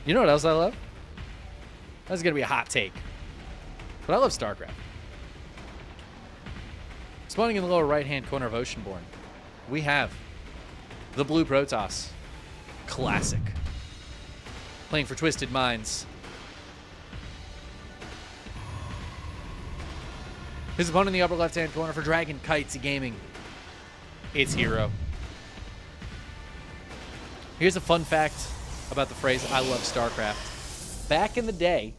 You know what else I love? That's going to be a hot take. But I love StarCraft. Spawning in the lower right-hand corner of Oceanborn, we have the Blue Protoss Classic. Playing for Twisted Minds. His opponent in the upper left-hand corner for Dragon Kites Gaming. It's Hero. Here's a fun fact about the phrase, I love StarCraft. Back in the day,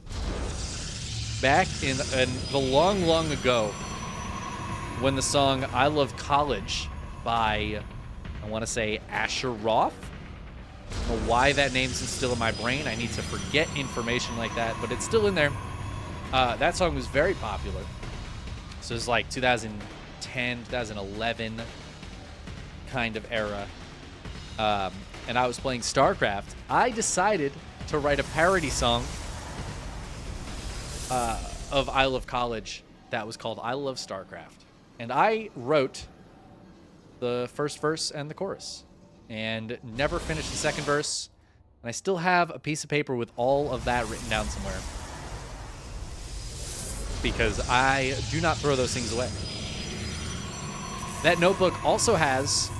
back in the long, long ago, when the song I Love College by, I want to say, Asher Roth. I don't know why that name's still in my brain. I need to forget information like that, but it's still in there. That song was very popular. So it's like 2010, 2011 kind of era. And I was playing StarCraft. I decided to write a parody song of I Love College that was called I Love StarCraft. And I wrote the first verse and the chorus and never finished the second verse. And I still have a piece of paper with all of that written down somewhere, because I do not throw those things away. That notebook also has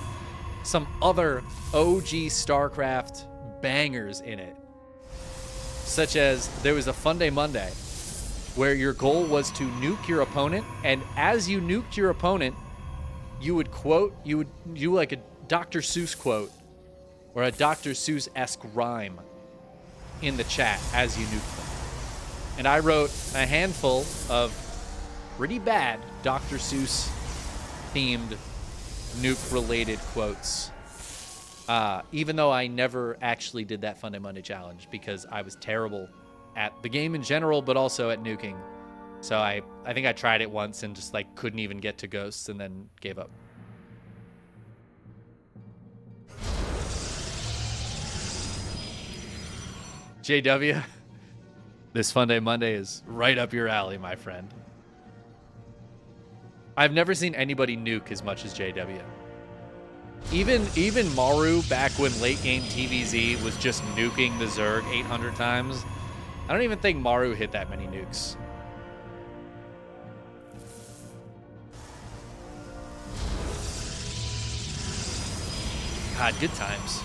some other OG StarCraft bangers in it, such as there was a Fun Day Monday where your goal was to nuke your opponent, and as you nuked your opponent, you would do like a Dr. Seuss quote or a Dr. Seuss-esque rhyme in the chat as you nuked them. And I wrote a handful of pretty bad Dr. Seuss themed nuke related quotes. Even though I never actually did that Fun Day Monday challenge because I was terrible at the game in general, but also at nuking. So I think I tried it once and just like couldn't even get to ghosts and then gave up. JW, this Fun Day Monday is right up your alley, my friend. I've never seen anybody nuke as much as JW. Even Maru, back when late game TVZ was just nuking the Zerg 800 times, I don't even think Maru hit that many nukes. God, good times.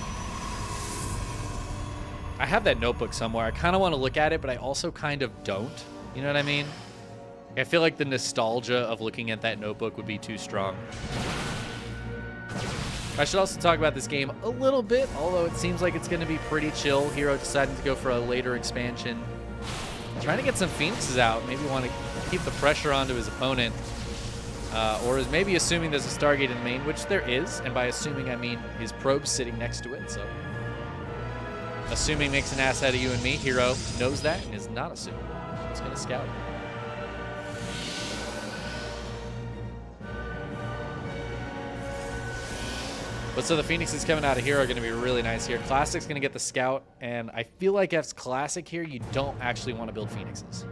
I have that notebook somewhere. I kind of want to look at it, but I also kind of don't. You know what I mean? I feel like the nostalgia of looking at that notebook would be too strong. I should also talk about this game a little bit, although it seems like it's going to be pretty chill. Hero deciding to go for a later expansion. Trying to get some Phoenixes out. Maybe want to keep the pressure onto his opponent. Or is maybe assuming there's a Stargate in the main, which there is. And by assuming, I mean his probe's sitting next to it. So, assuming makes an ass out of you and me. Hero knows that and is not assuming. He's going to scout. But so the Phoenixes coming out of here are going to be really nice here. Classic's going to get the Scout, and I feel like as Classic here, you don't actually want to build Phoenixes.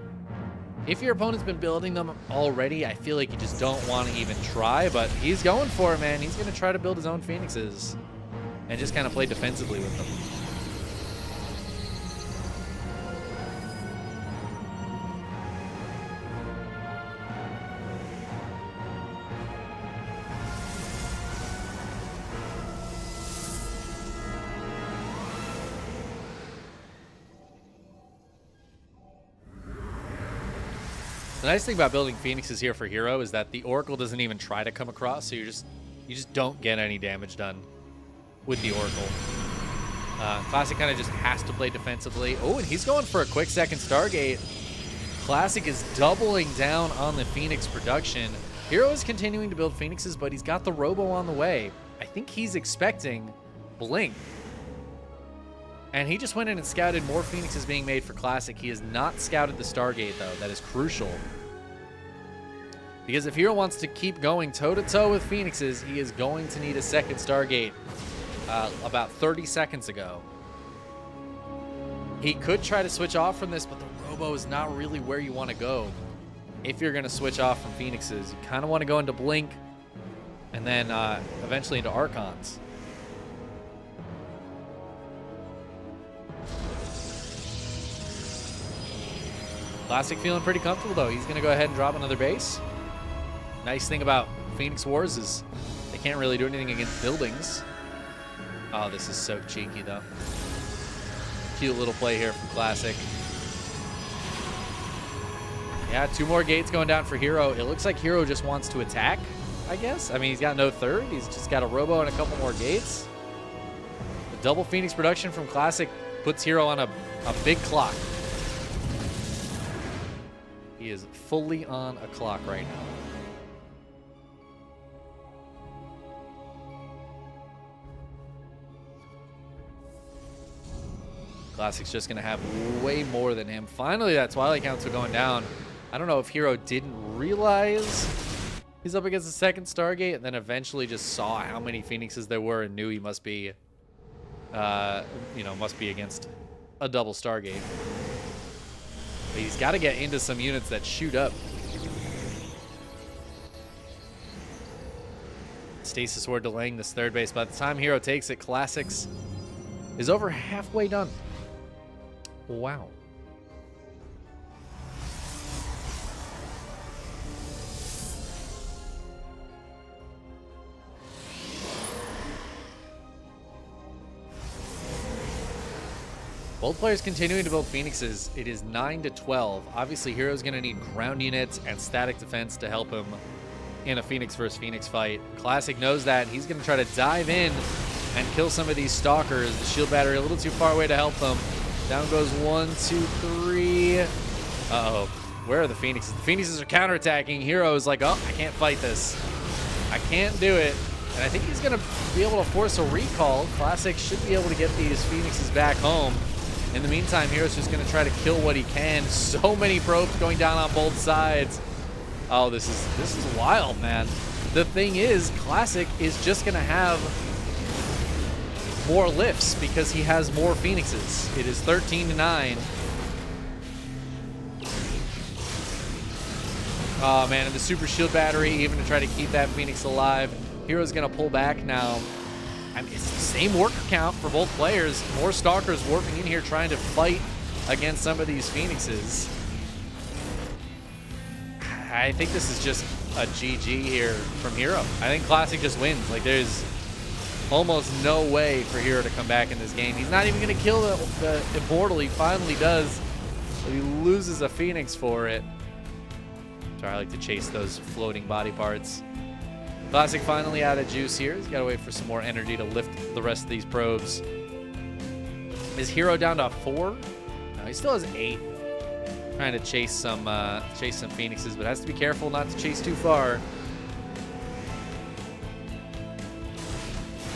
If your opponent's been building them already, I feel like you just don't want to even try, but he's going for it, man. He's going to try to build his own Phoenixes and just kind of play defensively with them. The nice thing about building Phoenixes here for Hero is that the Oracle doesn't even try to come across, so you just don't get any damage done with the Oracle. Classic kind of just has to play defensively. Oh, and he's going for a quick second Stargate. Classic is doubling down on the Phoenix production. Hero is continuing to build Phoenixes, but he's got the Robo on the way. I think he's expecting Blink. And he just went in and scouted more Phoenixes being made for Classic. He has not scouted the Stargate, though. That is crucial. Because if Hero wants to keep going toe-to-toe with Phoenixes, he is going to need a second Stargate about 30 seconds ago. He could try to switch off from this, but the Robo is not really where you want to go. If you're going to switch off from Phoenixes, you kind of want to go into Blink and then eventually into Archons. Classic feeling pretty comfortable, though. He's going to go ahead and drop another base. Nice thing about Phoenix Wars is they can't really do anything against buildings. Oh, this is so cheeky, though. Cute little play here from Classic. Yeah, 2 more gates going down for Hero. It looks like Hero just wants to attack, I guess. I mean, he's got no third. He's just got a Robo and a couple more gates. The double Phoenix production from Classic puts Hero on a big clock. He is fully on a clock right now. Classic's just going to have way more than him. Finally, that Twilight Council going down. I don't know if Hero didn't realize he's up against the second Stargate and then eventually just saw how many Phoenixes there were and knew he must be, must be against a double Stargate. But he's got to get into some units that shoot up. Stasis Ward delaying this third base. By the time Hero takes it, Classics is over halfway done. Wow. Both players continuing to build Phoenixes. It is 9-12. Obviously, Hero's going to need ground units and static defense to help him in a Phoenix versus Phoenix fight. Classic knows that. He's going to try to dive in and kill some of these stalkers. The shield battery a little too far away to help them. Down goes 1, 2, 3. Uh-oh. Where are the Phoenixes? The Phoenixes are counterattacking. Hero is like, oh, I can't fight this. I can't do it. And I think he's going to be able to force a recall. Classic should be able to get these Phoenixes back home. In the meantime, Hero's just going to try to kill what he can. So many probes going down on both sides. Oh, this is wild, man. The thing is, Classic is just going to have more lifts because he has more Phoenixes. It is 13-9. Oh, man, and the super shield battery, even to try to keep that Phoenix alive. Hero's going to pull back now. I mean, it's the same worker count for both players. More Stalkers warping in here trying to fight against some of these Phoenixes. I think this is just a GG here from Hero. I think Classic just wins. Like, there's almost no way for Hero to come back in this game. He's not even going to kill the Immortal. He finally does. But he loses a Phoenix for it. Sorry, I like to chase those floating body parts. Classic finally out of juice here. He's got to wait for some more energy to lift the rest of these probes. Is Hero down to 4? No, he still has 8. Trying to chase some Phoenixes, but has to be careful not to chase too far.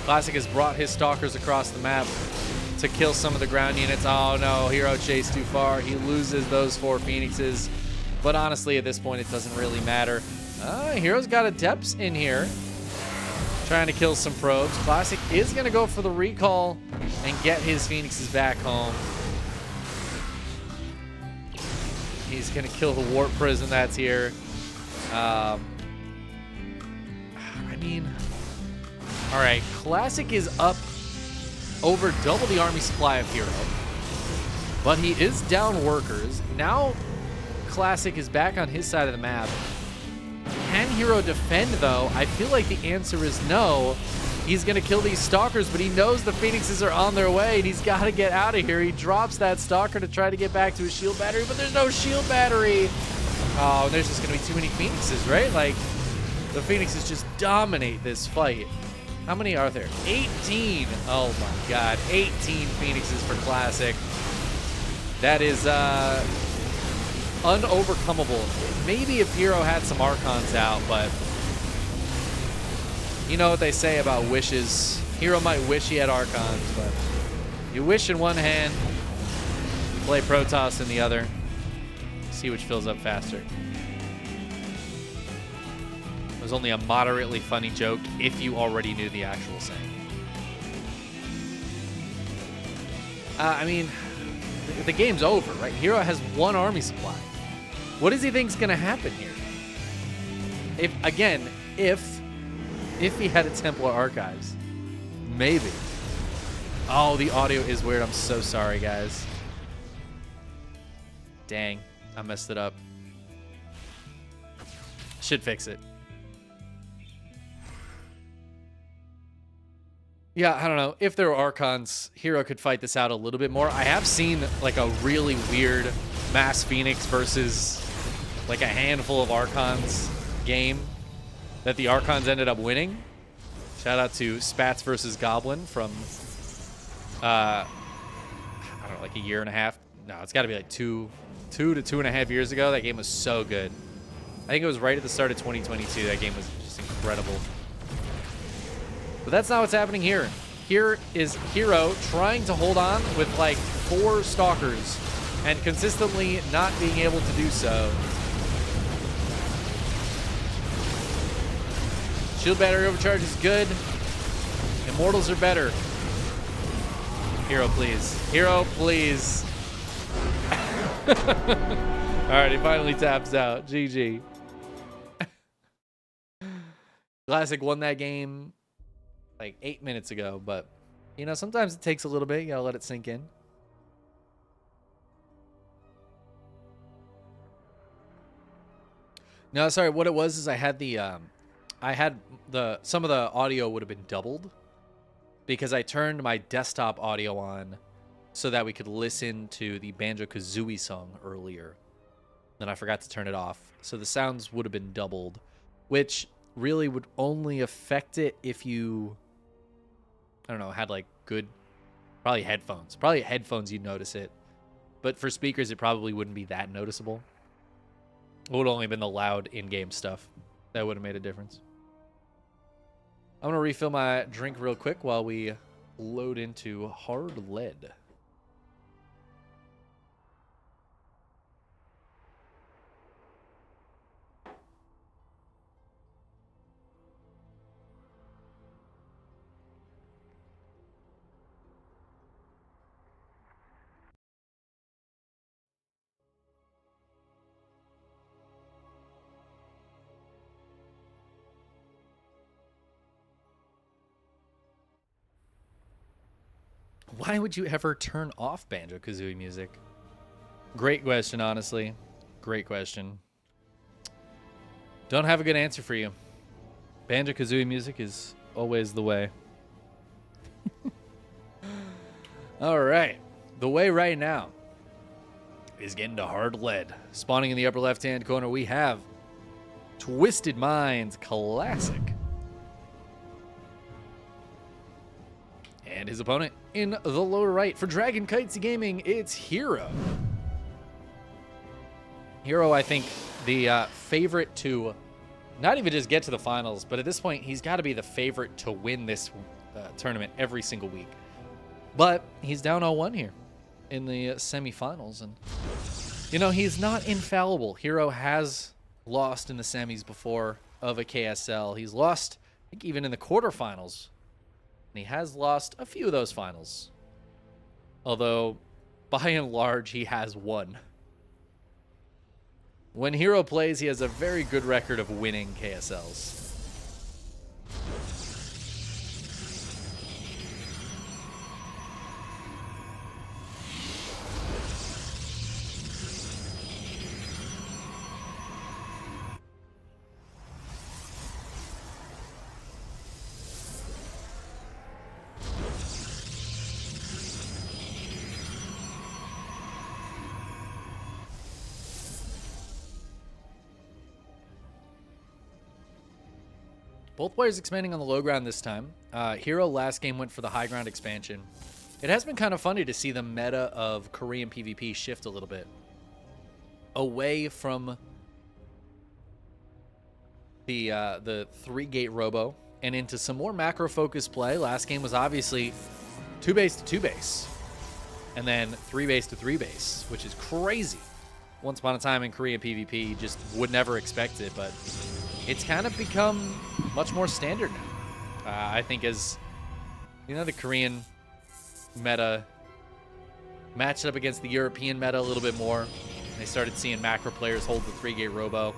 Classic has brought his Stalkers across the map to kill some of the ground units. Oh no, Hero chased too far. He loses those 4 Phoenixes. But honestly, at this point, it doesn't really matter. Hero's got Adepts in here. Trying to kill some probes. Classic is going to go for the recall and get his Phoenixes back home. He's going to kill the warp prison that's here. I mean, all right. Classic is up over double the army supply of Hero. But he is down workers. Now Classic is back on his side of the map. Can Hero defend, though? I feel like the answer is no. He's going to kill these Stalkers, but he knows the Phoenixes are on their way, and he's got to get out of here. He drops that Stalker to try to get back to his shield battery, but there's no shield battery. Oh, there's just going to be too many Phoenixes, right? Like, the Phoenixes just dominate this fight. How many are there? 18. Oh, my God. 18 Phoenixes for Classic. That is unovercomable. Maybe if Hero had some Archons out, but you know what they say about wishes. Hero might wish he had Archons, but you wish in one hand, you play Protoss in the other, see which fills up faster. It was only a moderately funny joke if you already knew the actual saying. I mean, the game's over, right? Hero has 1 army supply. What does he think's gonna happen here? If he had a Templar Archives, maybe. Oh, the audio is weird. I'm so sorry, guys. Dang. I messed it up. Should fix it. Yeah, I don't know. If there were Archons, Hero could fight this out a little bit more. I have seen like a really weird Mass Phoenix versus like a handful of Archons game that the Archons ended up winning. Shout out to Spats versus Goblin from, I don't know, like a year and a half. No, it's got to be like two to 2.5 years ago. That game was so good. I think it was right at the start of 2022. That game was just incredible. But that's not what's happening here. Here is Hero trying to hold on with like 4 Stalkers and consistently not being able to do so. Shield battery overcharge is good. Immortals are better. Hero, please. Hero, please. Alright, he finally taps out. GG. Classic won that game like 8 minutes ago, but you know, sometimes it takes a little bit. You gotta let it sink in. No, sorry, what it was is I had some of the audio would have been doubled because I turned my desktop audio on so that we could listen to the Banjo-Kazooie song earlier. Then I forgot to turn it off. So the sounds would have been doubled, which really would only affect it if you, I don't know, had like good, probably headphones. Probably headphones you'd notice it. But for speakers, it probably wouldn't be that noticeable. It would only have been the loud in-game stuff. That would have made a difference. I'm going to refill my drink real quick while we load into Hard Lead. Why would you ever turn off Banjo-Kazooie music? Great question, honestly. Great question. Don't have a good answer for you. Banjo-Kazooie music is always the way. All right. The way right now is getting to Hard Lead. Spawning in the upper left-hand corner, we have Twisted Minds Classic. And his opponent in the lower right for Dragon Kitesy Gaming, it's Hero. Hero, I think, the favorite to not even just get to the finals, but at this point, he's got to be the favorite to win this tournament every single week. But he's down 0-1 here in the semifinals, and you know, he's not infallible. Hero has lost in the semis before of a KSL. He's lost, I think, even in the quarterfinals. And he has lost a few of those finals. Although, by and large, he has won. When Hero plays, he has a very good record of winning KSLs. Both players expanding on the low ground this time. Hero last game went for the high ground expansion. It has been kind of funny to see the meta of Korean PvP shift a little bit away from the 3-gate robo and into some more macro focused play. Last game was obviously 2-base to 2-base and then 3-base to 3-base, which is crazy. Once upon a time in Korean PvP, you just would never expect it, but it's kind of become much more standard now. I think as, you know, the Korean meta matched up against the European meta a little bit more. They started seeing macro players hold the 3-gate robo.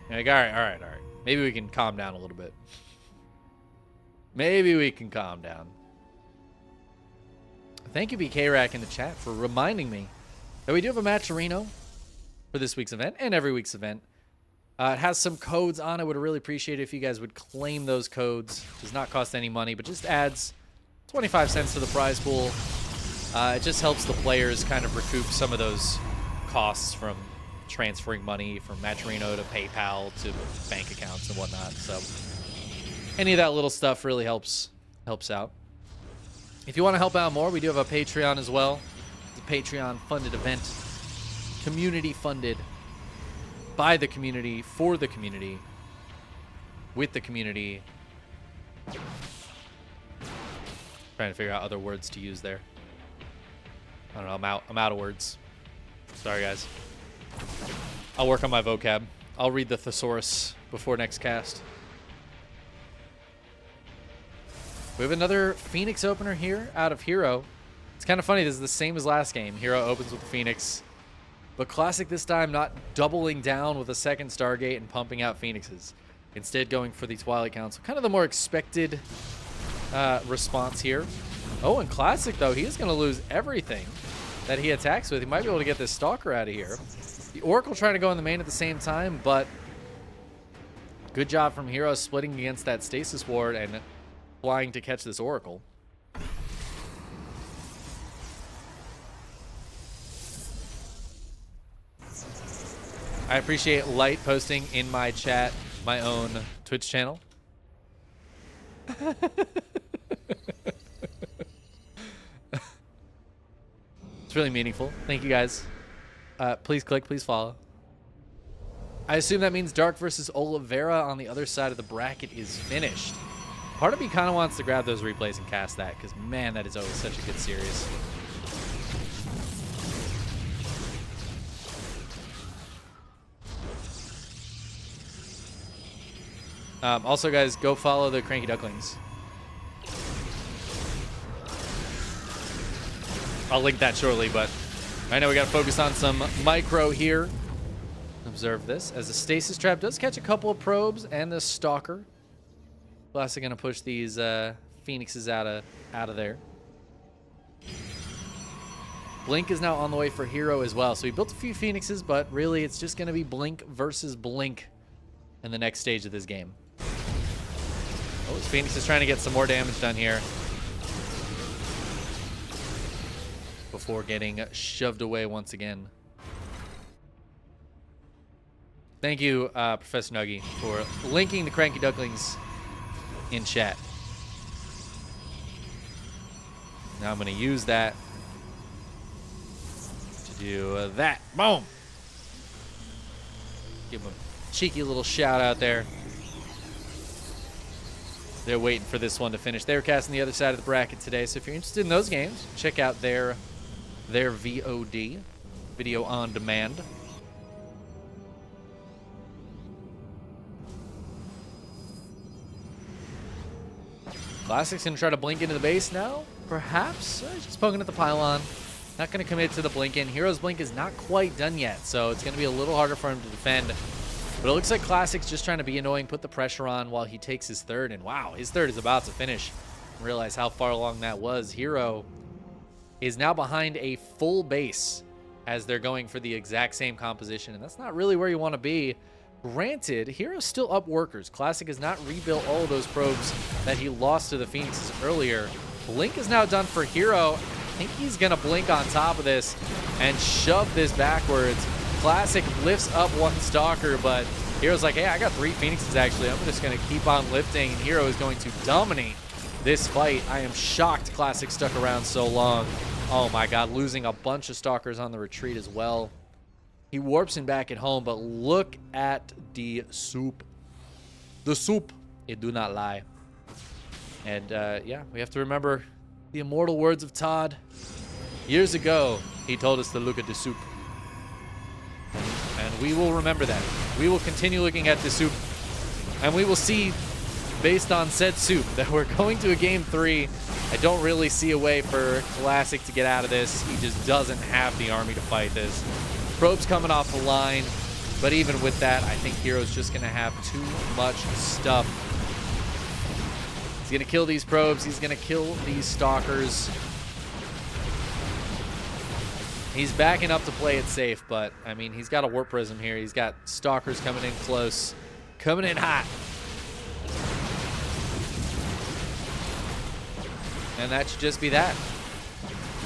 You're like, all right. Maybe we can calm down a little bit. Maybe we can calm down. Thank you, BK Rack, in the chat for reminding me that we do have a match to Reno for this week's event and every week's event. It has some codes on it. Would really appreciate it if you guys would claim those codes. Does not cost any money, but just adds 25 cents to the prize pool. It just helps the players kind of recoup some of those costs from transferring money from Maturino to PayPal to bank accounts and whatnot. So any of that little stuff really helps out. If you want to help out more, we do have a Patreon as well. It's a Patreon-funded event, community-funded, by the community, for the community, with the community. Trying to figure out other words to use there. I don't know. I'm out of words. Sorry, guys. I'll work on my vocab. I'll read the thesaurus before next cast. We have another Phoenix opener here out of Hero. It's kind of funny. This is the same as last game. Hero opens with the Phoenix. But Classic this time not doubling down with a second Stargate and pumping out Phoenixes. Instead going for the Twilight Council. Kind of the more expected response here. Oh, and Classic, though, he is going to lose everything that he attacks with. He might be able to get this Stalker out of here. The Oracle trying to go in the main at the same time, but good job from Hero splitting against that Stasis Ward and flying to catch this Oracle. I appreciate Light posting in my chat my own Twitch channel. It's really meaningful. Thank you, guys. Please click, please follow. I assume that means Dark versus Oliveira on the other side of the bracket is finished. Part of me kind of wants to grab those replays and cast that, because, man, that is always such a good series. Also, guys, go follow the Cranky Ducklings. I'll link that shortly, but I know we got to focus on some micro here. Observe this as the Stasis Trap does catch a couple of probes and the Stalker. Classic gonna push these Phoenixes out of there. Blink is now on the way for Hero as well. So he built a few Phoenixes, but really it's just gonna be Blink versus Blink in the next stage of this game. Oh, Phoenix is trying to get some more damage done here before getting shoved away once again. Thank you, Professor Nuggy, for linking the Cranky Ducklings in chat. Now I'm going to use that to do that. Boom! Give them a cheeky little shout out there. They're waiting for this one to finish. They're casting the other side of the bracket today, so if you're interested in those games, check out their VOD, video on demand. Classic's going to try to blink into the base now, perhaps. Just poking at the pylon. Not going to commit to the blink in. Hero's blink is not quite done yet, so it's going to be a little harder for him to defend. But it looks like Classic's just trying to be annoying, put the pressure on while he takes his third. And wow, his third is about to finish. Realize how far along that was. Hero is now behind a full base as they're going for the exact same composition. And that's not really where you want to be. Granted, Hero's still up workers. Classic has not rebuilt all of those probes that he lost to the Phoenixes earlier. Blink is now done for Hero. I think he's going to blink on top of this and shove this backwards. Classic lifts up one Stalker, but Hero's like, hey, I got 3 Phoenixes actually. I'm just going to keep on lifting, and Hero is going to dominate this fight. I am shocked Classic stuck around so long. Oh my god, losing a bunch of Stalkers on the retreat as well. He warps him back at home, but look at the soup. The soup, it do not lie. And yeah, we have to remember the immortal words of Todd. Years ago, he told us to look at the soup. And we will remember that. We will continue looking at the soup. And we will see, based on said soup, that we're going to a game 3. I don't really see a way for Classic to get out of this. He just doesn't have the army to fight this. Probes coming off the line. But even with that, I think Hero's just going to have too much stuff. He's going to kill these probes. He's going to kill these Stalkers. He's backing up to play it safe, but, I mean, he's got a Warp Prism here. He's got Stalkers coming in close. Coming in hot. And that should just be that.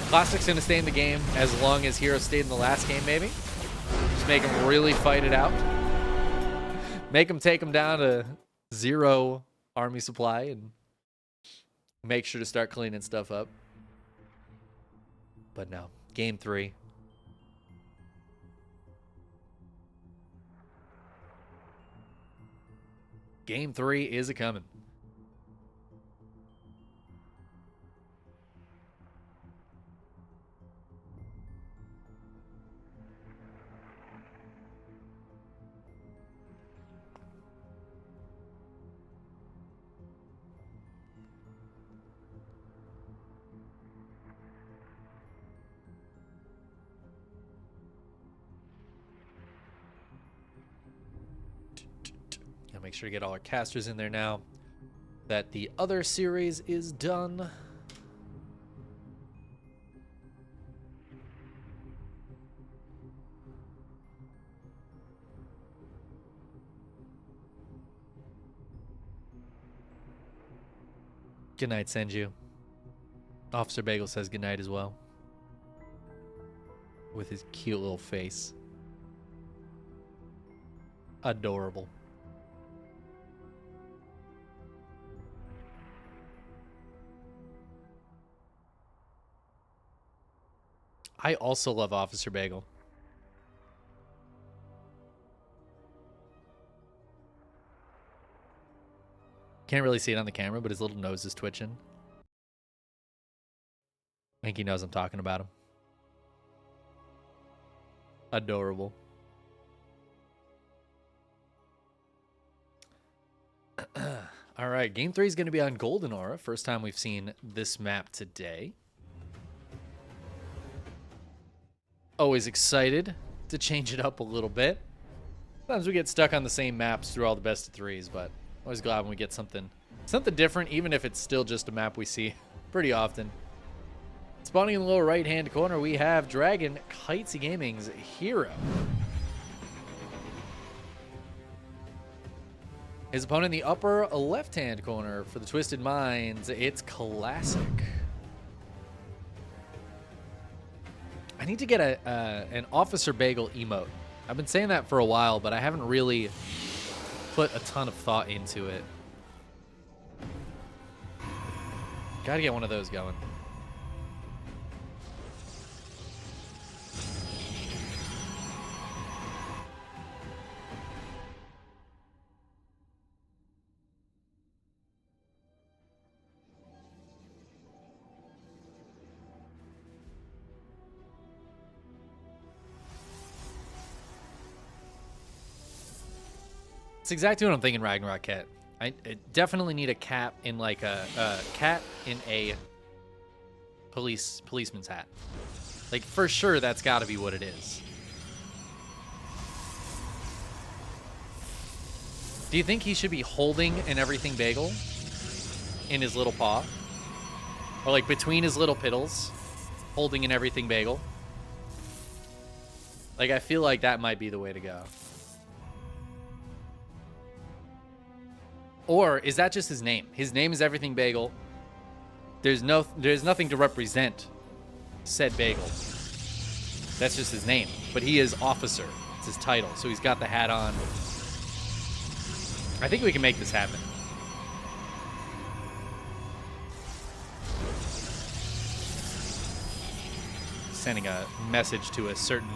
Classic's going to stay in the game as long as Hero stayed in the last game, maybe. Just make him really fight it out. Make him take him down to 0 army supply and make sure to start cleaning stuff up. But no, game 3. Game 3 is a-coming. Make sure to get all our casters in there now that the other series is done. Good night, Senju. Officer Bagel says good night as well. With his cute little face. Adorable. I also love Officer Bagel. Can't really see it on the camera, but his little nose is twitching. I think he knows I'm talking about him. Adorable. All right, game 3 is going to be on Golden Aura. First time we've seen this map today. Always excited to change it up a little bit. Sometimes we get stuck on the same maps through all the best of 3s, but always glad when we get something different, even if it's still just a map we see pretty often. Spawning in the lower right-hand corner, we have Dragon Kitesy Gaming's Hero. His opponent in the upper left-hand corner for the Twisted Minds, it's Classic. I need to get an Officer Bagel emote. I've been saying that for a while, but I haven't really put a ton of thought into it. Gotta get one of those going. It's exactly what I'm thinking, Ragnarok Cat. I definitely need a cap in like a cat in a policeman's hat. Like for sure, that's got to be what it is. Do you think he should be holding an everything bagel in his little paw, or like between his little piddles, holding an everything bagel? Like I feel like that might be the way to go. Or is that just his name? His name is Everything Bagel. There's nothing to represent said bagel. That's just his name. But he is Officer. It's his title. So he's got the hat on. I think we can make this happen. Sending a message to a certain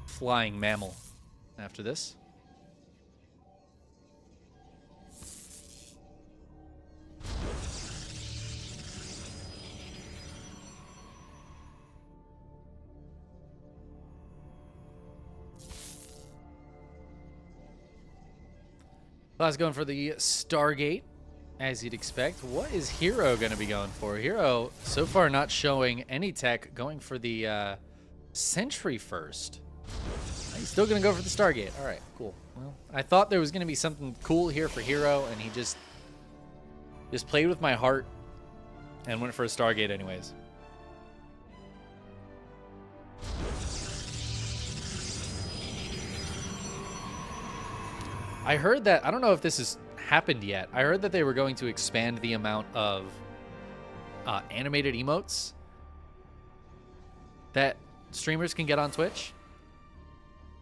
flying mammal after this. I was going for the Stargate, as you'd expect. What is Hero going to be going for? Hero, so far not showing any tech, going for the Sentry first. He's still going to go for the Stargate. All right, cool. Well, I thought there was going to be something cool here for Hero, and he just played with my heart and went for a Stargate anyways. I heard that, I don't know if this has happened yet. I heard that they were going to expand the amount of animated emotes that streamers can get on Twitch,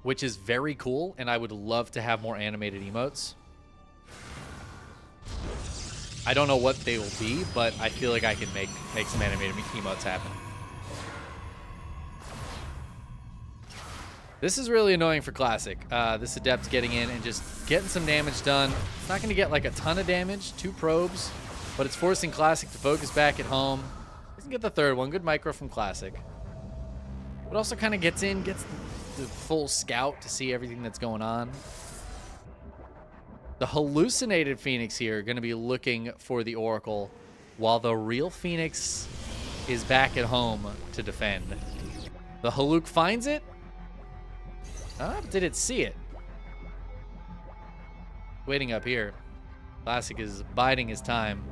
which is very cool, and I would love to have more animated emotes. I don't know what they will be, but I feel like I can make some animated emotes happen. This is really annoying for Classic. This Adept's getting in and just getting some damage done. It's not going to get like a ton of damage, 2 probes, but it's forcing Classic to focus back at home. Doesn't get the third one. Good micro from Classic. But also kind of gets in, gets the full scout to see everything that's going on. The hallucinated Phoenix here are going to be looking for the Oracle, while the real Phoenix is back at home to defend. The Haluk finds it. Did it see it? Waiting up here. Classic is biding his time.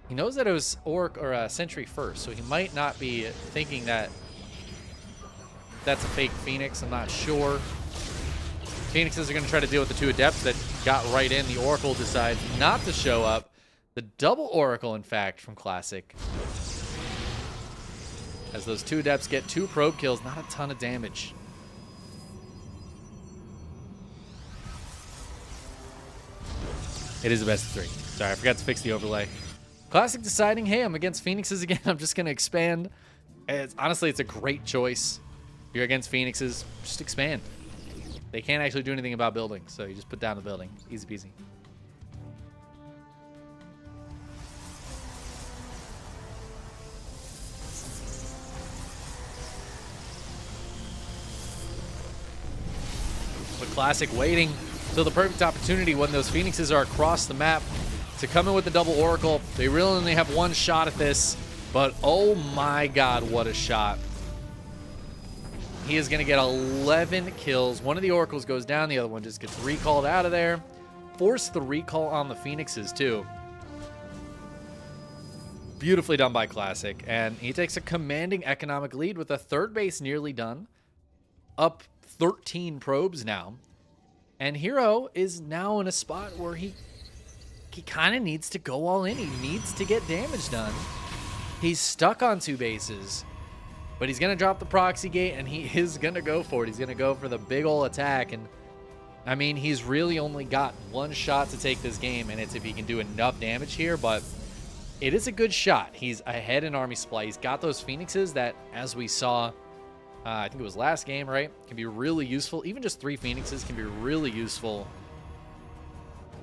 He knows that it was Orc or Sentry first, so he might not be thinking that that's a fake Phoenix. I'm not sure. Phoenixes are going to try to deal with the 2 Adepts that got right in. The Oracle decides not to show up. The double Oracle, in fact, from Classic. As those 2 Adepts get 2 probe kills, not a ton of damage. It is a best of 3. Sorry, I forgot to fix the overlay. Classic deciding, hey, I'm against Phoenixes again. I'm just going to expand. Honestly, it's a great choice. You're against Phoenixes, just expand. They can't actually do anything about building, so you just put down the building. Easy peasy. But Classic waiting till the perfect opportunity when those Phoenixes are across the map to come in with the double Oracle. They really only have 1 shot at this, but oh my god, what a shot. He is going to get 11 kills. One of the Oracles goes down, the other one just gets recalled out of there. Force the recall on the Phoenixes too. Beautifully done by Classic, and he takes a commanding economic lead with a 3rd base nearly done. Up 13 probes now. And Hero is now in a spot where he kind of needs to go all in. He needs to get damage done. He's stuck on 2 bases, but he's going to drop the proxy gate, and he is going to go for it. He's going to go for the big ol' attack. And I mean, he's really only got 1 shot to take this game, and it's if he can do enough damage here, but it is a good shot. He's ahead in Army Supply. He's got those Phoenixes that, as we saw, I think it was last game, right? Can be really useful. Even just 3 Phoenixes can be really useful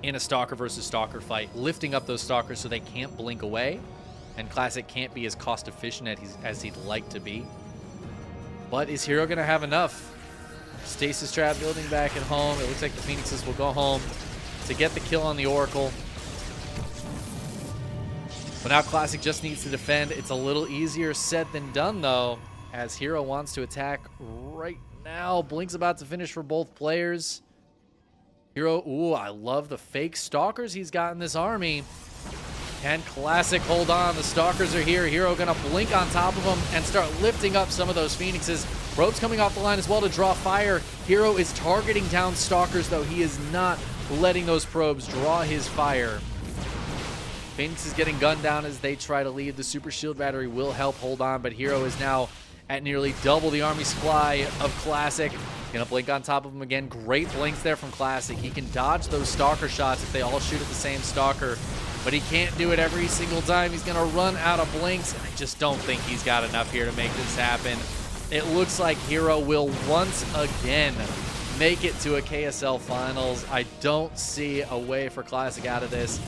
in a Stalker versus Stalker fight, lifting up those Stalkers so they can't blink away, and Classic can't be as cost efficient as he'd like to be. But is Hero going to have enough? Stasis Trap building back at home. It looks like the Phoenixes will go home to get the kill on the Oracle. But now Classic just needs to defend. It's a little easier said than done, though, as Hero wants to attack right now. Blink's about to finish for both players. Hero, ooh, I love the fake Stalkers he's got in this army. Can Classic hold on? The Stalkers are here. Hero gonna blink on top of them and start lifting up some of those Phoenixes. Probes coming off the line as well to draw fire. Hero is targeting down Stalkers, though. He is not letting those probes draw his fire. Phoenix is getting gunned down as they try to leave. The Super Shield Battery will help hold on, but Hero is now at nearly double the army supply of Classic. Gonna blink on top of him again. Great blinks there from Classic. He can dodge those Stalker shots if they all shoot at the same Stalker, but he can't do it every single time. He's gonna run out of blinks, and I just don't think he's got enough here to make this happen. It looks like Hero will once again make it to a KSL Finals. I don't see a way for Classic out of this.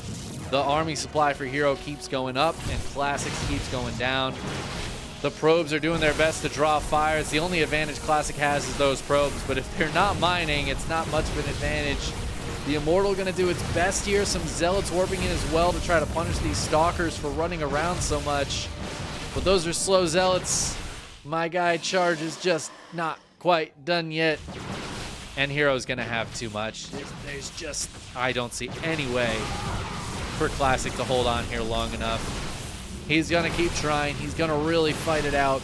The army supply for Hero keeps going up, and Classic keeps going down. The probes are doing their best to draw fire. It's the only advantage Classic has is those probes, but if they're not mining, it's not much of an advantage. The Immortal going to do its best here. Some Zealots warping in as well to try to punish these Stalkers for running around so much. But those are slow Zealots. My guy Charge is just not quite done yet. And Hero's going to have too much. There's just, I don't see any way for Classic to hold on here long enough. He's going to keep trying. He's going to really fight it out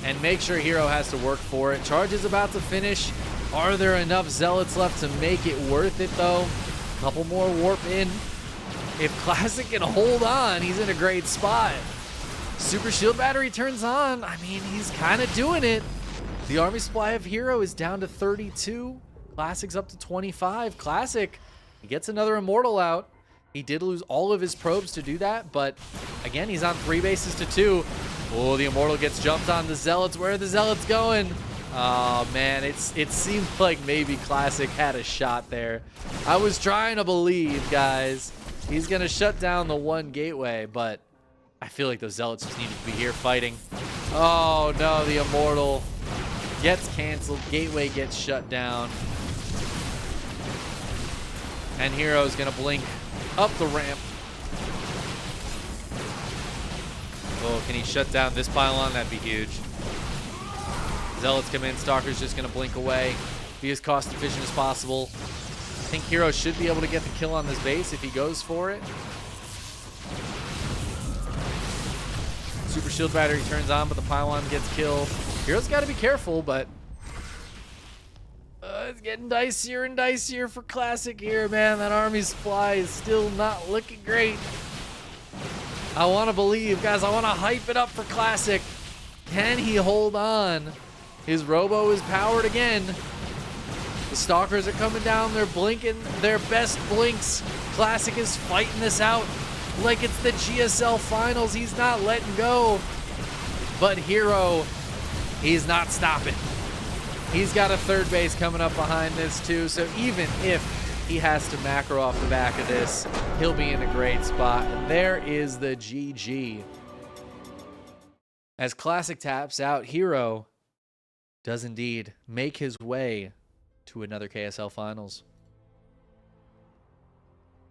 and make sure Hero has to work for it. Charge is about to finish. Are there enough Zealots left to make it worth it, though? Couple more warp in. If Classic can hold on, he's in a great spot. Super Shield Battery turns on. I mean, he's kind of doing it. The army supply of Hero is down to 32. Classic's up to 25. Classic, he gets another Immortal out. He did lose all of his probes to do that, but again, he's on 3 bases to 2. Oh, the Immortal gets jumped on the Zealots. Where are the Zealots going? Oh, man, it seemed like maybe Classic had a shot there. I was trying to believe, guys. He's going to shut down the one gateway, but I feel like those Zealots just needed to be here fighting. Oh, no, the Immortal gets canceled. Gateway gets shut down. And Hero's going to blink up the ramp. Oh, can he shut down this pylon? That'd be huge. Zealots come in. Stalker's just going to blink away. Be as cost efficient as possible. I think Hero should be able to get the kill on this base if he goes for it. Super Shield Battery turns on, but the pylon gets killed. Hero's got to be careful, but it's getting dicier and dicier for Classic here, man. That army supply is still not looking great. I want to believe, guys. I want to hype it up for Classic. Can he hold on? His Robo is powered again. The Stalkers are coming down. They're blinking their best blinks. Classic is fighting this out like it's the GSL finals. He's not letting go. But Hero, he's not stopping. He's got a 3rd base coming up behind this too. So even if he has to macro off the back of this, he'll be in a great spot. And there is the GG. As Classic taps out, Hero does indeed make his way to another KSL Finals.